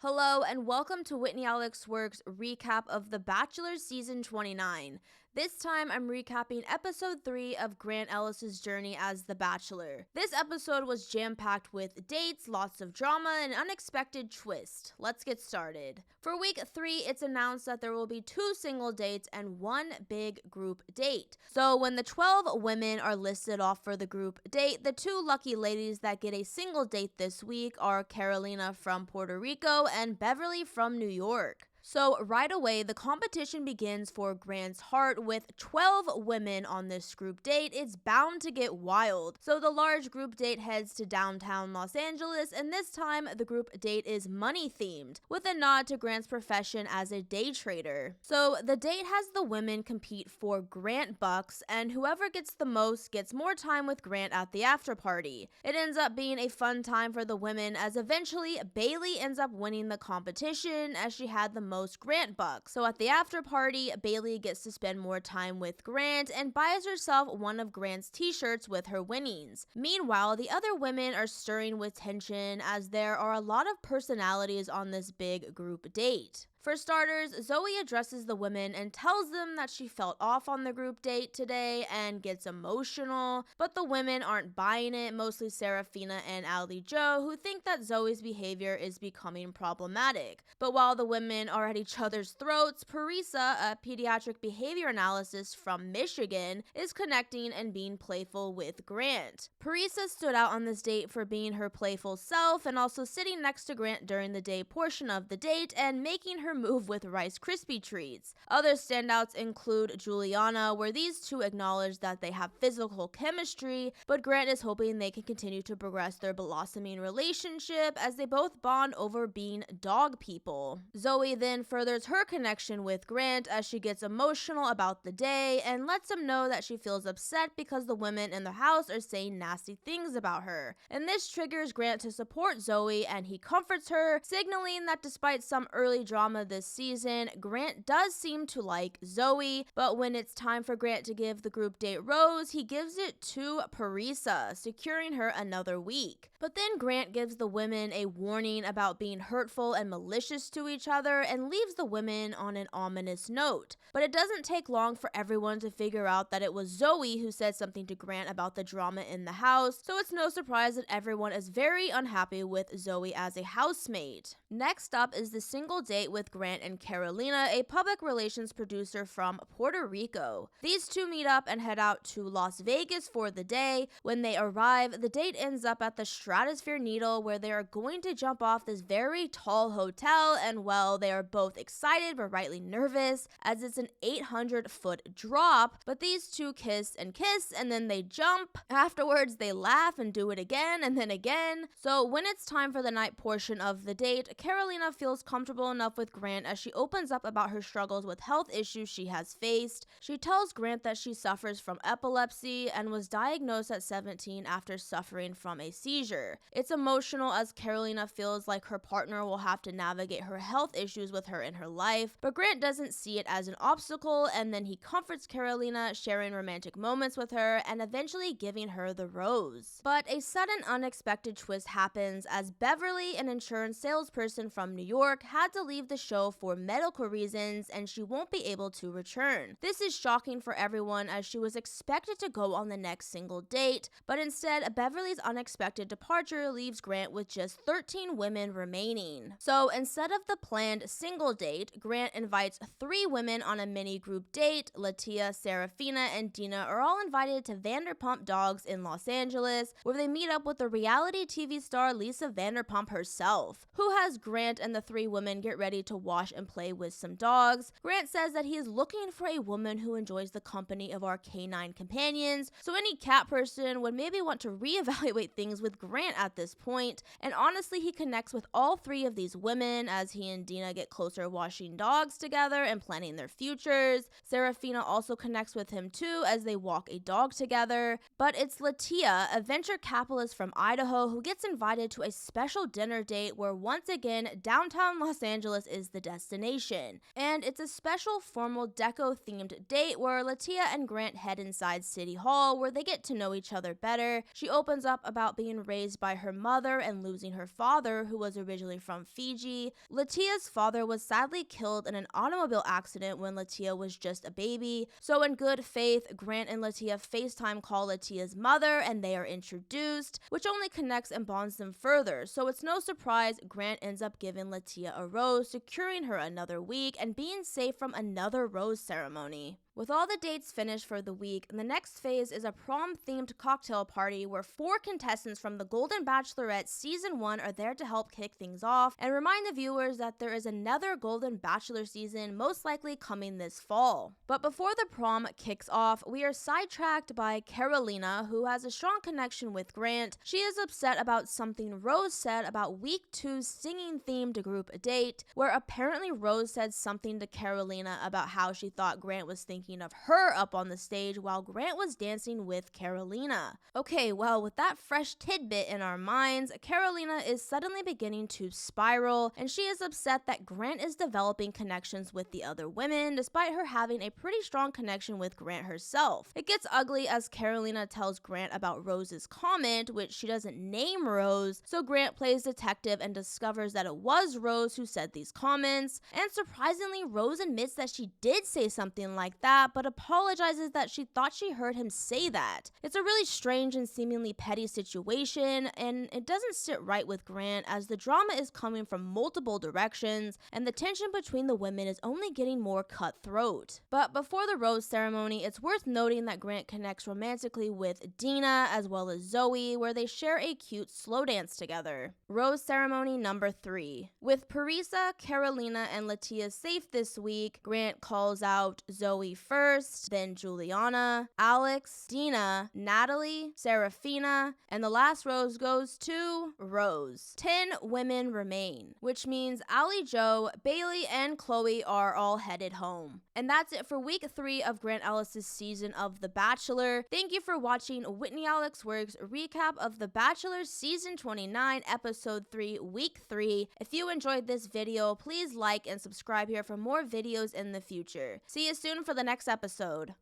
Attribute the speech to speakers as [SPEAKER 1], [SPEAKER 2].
[SPEAKER 1] Hello and welcome to Whitney Alex Works' recap of The Bachelor Season 29. This time I'm recapping episode 3 of Grant Ellis's journey as The Bachelor. This episode was jam-packed with dates, lots of drama, and unexpected twist. Let's get started. For week 3, it's announced that there will be 2 single dates and 1 big group date. So when the 12 women are listed off for the group date, the 2 lucky ladies that get a single date this week are Carolina from Puerto Rico and Beverly from New York. So right away, the competition begins for Grant's heart with 12 women on this group date. It's bound to get wild. So the large group date heads to downtown Los Angeles, and this time the group date is money themed, with a nod to Grant's profession as a day trader. So the date has the women compete for Grant bucks, and whoever gets the most gets more time with Grant at the after party. It ends up being a fun time for the women, as eventually Bailey ends up winning the competition as she had the most Grant bucks. So at the after party, Bailey gets to spend more time with Grant and buys herself one of Grant's t-shirts with her winnings. Meanwhile, the other women are stirring with tension as there are a lot of personalities on this big group date. For starters, Zoe addresses the women and tells them that she felt off on the group date today and gets emotional, but the women aren't buying it, mostly Serafina and Ali Jo, who think that Zoe's behavior is becoming problematic. But while the women are at each other's throats, Parisa, a pediatric behavior analyst from Michigan, is connecting and being playful with Grant. Parisa stood out on this date for being her playful self and also sitting next to Grant during the day portion of the date and making her move with Rice Krispie treats. Other standouts include Juliana, where these two acknowledge that they have physical chemistry, but Grant is hoping they can continue to progress their blossoming relationship as they both bond over being dog people. Zoe then furthers her connection with Grant as she gets emotional about the day and lets him know that she feels upset because the women in the house are saying nasty things about her. And this triggers Grant to support Zoe, and he comforts her, signaling that despite some early drama this season, Grant does seem to like Zoe, but when it's time for Grant to give the group date rose, he gives it to Parisa, securing her another week. But then Grant gives the women a warning about being hurtful and malicious to each other and leaves the women on an ominous note. But it doesn't take long for everyone to figure out that it was Zoe who said something to Grant about the drama in the house, so it's no surprise that everyone is very unhappy with Zoe as a housemate. Next up is the single date with Grant and Carolina, a public relations producer from Puerto Rico. These two meet up and head out to Las Vegas for the day. When they arrive, the date ends up at the Stratosphere Needle, where they are going to jump off this very tall hotel, and well, they are both excited but rightly nervous as it's an 800-foot drop, but these two kiss and then they jump. Afterwards, they laugh and do it again and then again. So when it's time for the night portion of the date, Carolina feels comfortable enough with Grant as she opens up about her struggles with health issues she has faced. She tells Grant that she suffers from epilepsy and was diagnosed at 17 after suffering from a seizure. It's emotional as Carolina feels like her partner will have to navigate her health issues with her in her life, but Grant doesn't see it as an obstacle, and then he comforts Carolina, sharing romantic moments with her and eventually giving her the rose. But a sudden unexpected twist happens as Beverly, an insurance salesperson from New York, had to leave the show for medical reasons and she won't be able to return. This is shocking for everyone as she was expected to go on the next single date, but instead Beverly's unexpected departure leaves Grant with just 13 women remaining. So instead of the planned single date, Grant invites 3 women on a mini group date. Latia, Serafina, and Dina are all invited to Vanderpump Dogs in Los Angeles, where they meet up with the reality TV star Lisa Vanderpump herself, who has Grant and the 3 women get ready to wash and play with some dogs. Grant says that he is looking for a woman who enjoys the company of our canine companions, so any cat person would maybe want to reevaluate things with Grant at this point, and honestly he connects with all 3 of these women as he and Dina get closer washing dogs together and planning their futures. Serafina also connects with him too as they walk a dog together, but it's Latia, a venture capitalist from Idaho, who gets invited to a special dinner date where once again downtown Los Angeles is is the destination. And it's a special formal deco-themed date where Latia and Grant head inside City Hall where they get to know each other better. She opens up about being raised by her mother and losing her father, who was originally from Fiji. Latia's father was sadly killed in an automobile accident when Latia was just a baby. So in good faith, Grant and Latia FaceTime call Latia's mother and they are introduced, which only connects and bonds them further. So it's no surprise Grant ends up giving Latia a rose, securing her another week and being safe from another rose ceremony. With all the dates finished for the week, the next phase is a prom-themed cocktail party where 4 contestants from The Golden Bachelorette Season 1 are there to help kick things off and remind the viewers that there is another Golden Bachelor season most likely coming this fall. But before the prom kicks off, we are sidetracked by Carolina, who has a strong connection with Grant. She is upset about something Rose said about week 2's singing-themed group date, where apparently Rose said something to Carolina about how she thought Grant was thinking of her up on the stage while Grant was dancing with Carolina. Okay, well, with that fresh tidbit in our minds, Carolina is suddenly beginning to spiral, and she is upset that Grant is developing connections with the other women, despite her having a pretty strong connection with Grant herself. It gets ugly as Carolina tells Grant about Rose's comment, which she doesn't name Rose, so Grant plays detective and discovers that it was Rose who said these comments, and surprisingly, Rose admits that she did say something like that, but apologizes that she thought she heard him say that. It's a really strange and seemingly petty situation, and it doesn't sit right with Grant as the drama is coming from multiple directions, and the tension between the women is only getting more cutthroat. But before the rose ceremony, it's worth noting that Grant connects romantically with Dina as well as Zoe, where they share a cute slow dance together. Rose ceremony number 3. With Parisa, Carolina, and Latia safe this week, Grant calls out Zoe first, then Juliana, Alex, Dina, Natalie, Serafina, and the last rose goes to Rose. 10 women remain, which means Allie Joe, Bailey, and Chloe are all headed home. And that's it for week 3 of Grant Ellis' season of The Bachelor. Thank you for watching Whitney Alex Works recap of The Bachelor season 29, episode 3, week 3. If you enjoyed this video, please like and subscribe here for more videos in the future. See you soon for the next episode.